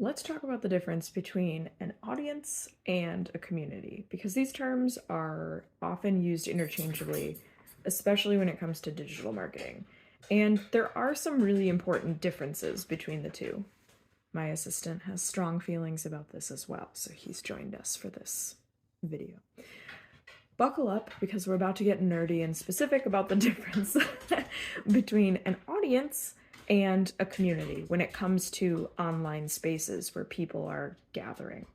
Let's talk about the difference between an audience and a community, because these terms are often used interchangeably, especially when it comes to digital marketing. And there are some really important differences between the two. My assistant has strong feelings about this as well, so he's joined us for this video. Buckle up, because we're about to get nerdy and specific about the difference between an audience and a community when it comes to online spaces where people are gathering.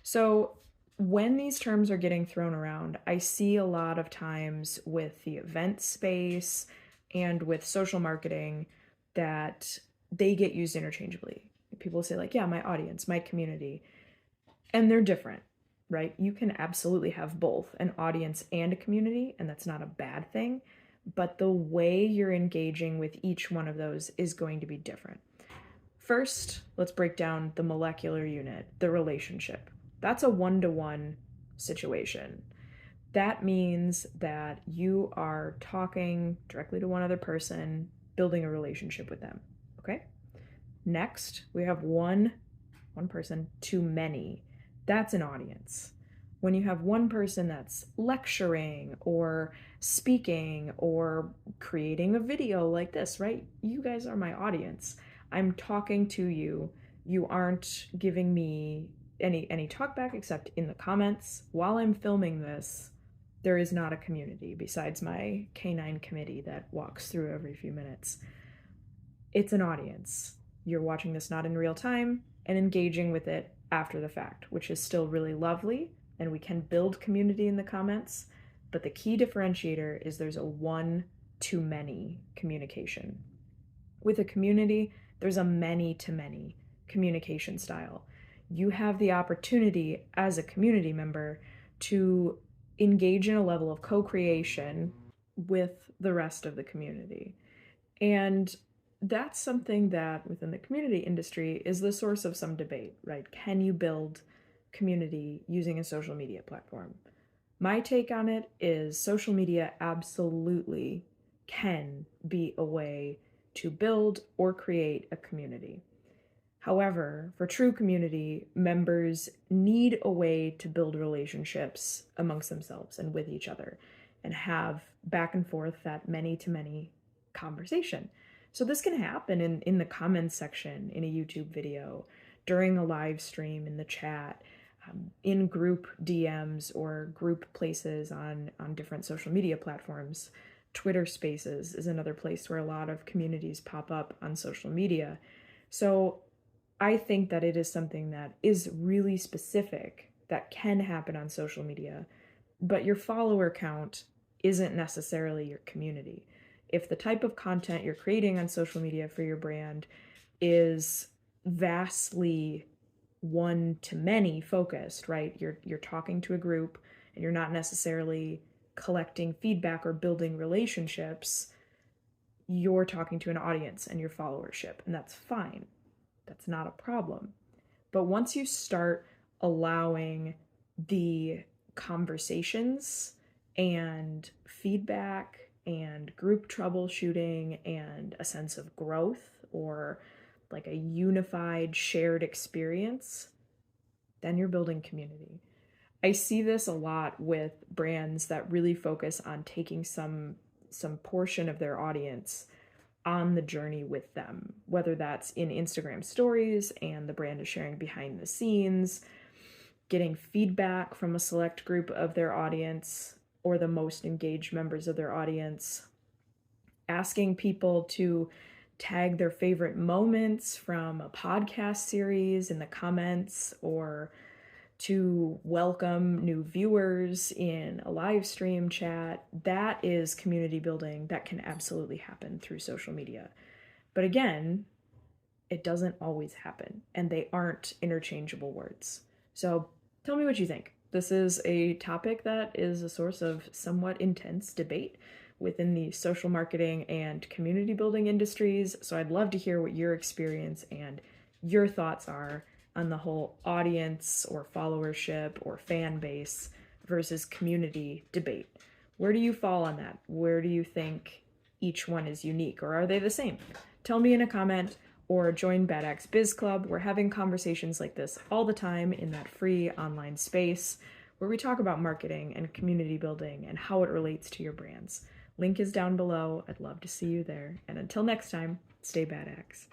So when these terms are getting thrown around, I see a lot of times with the event space and with social marketing that they get used interchangeably. People say like, yeah, my audience, my community, and they're different, right? You can absolutely have both an audience and a community, and that's not a bad thing. But the way you're engaging with each one of those is going to be different. First, let's break down the molecular unit, the relationship. That's a one-to-one situation. That means that you are talking directly to one other person, building a relationship with them, okay? Next, we have one person to many. That's an audience. When you have one person that's lecturing or speaking or creating a video like this, right? You guys are my audience. I'm talking to you. You aren't giving me any talk back except in the comments. While I'm filming this, there is not a community besides my canine committee that walks through every few minutes. It's an audience. You're watching this not in real time and engaging with it after the fact, which is still really lovely, and we can build community in the comments, but the key differentiator is there's a one-to-many communication. With a community, there's a many-to-many communication style. You have the opportunity as a community member to engage in a level of co-creation with the rest of the community. And that's something that within the community industry is the source of some debate, right? Can you build community using a social media platform? My take on it is social media absolutely can be a way to build or create a community. However, for true community, members need a way to build relationships amongst themselves and with each other and have back and forth that many-to-many conversation. So this can happen in the comments section in a YouTube video, during a live stream in the chat, in group DMs or group places on different social media platforms. Twitter Spaces is another place where a lot of communities pop up on social media. So I think that it is something that is really specific that can happen on social media, but your follower count isn't necessarily your community. If the type of content you're creating on social media for your brand is vastly one-to-many focused, right? You're talking to a group and you're not necessarily collecting feedback or building relationships. You're talking to an audience and your followership, and that's fine. That's not a problem. But once you start allowing the conversations and feedback and group troubleshooting and a sense of growth or like a unified shared experience, then you're building community. I see this a lot with brands that really focus on taking some portion of their audience on the journey with them, whether that's in Instagram stories and the brand is sharing behind the scenes, getting feedback from a select group of their audience or the most engaged members of their audience, asking people to tag their favorite moments from a podcast series in the comments, or to welcome new viewers in a live stream chat. That is community building that can absolutely happen through social media. But again, it doesn't always happen, and they aren't interchangeable words. So tell me what you think. This is a topic that is a source of somewhat intense debate within the social marketing and community building industries. So I'd love to hear what your experience and your thoughts are on the whole audience or followership or fan base versus community debate. Where do you fall on that? Where do you think each one is unique, or are they the same? Tell me in a comment, or join Bad Axe Biz Club. We're having conversations like this all the time in that free online space where we talk about marketing and community building and how it relates to your brands. Link is down below. I'd love to see you there. And until next time, stay Bad Axe.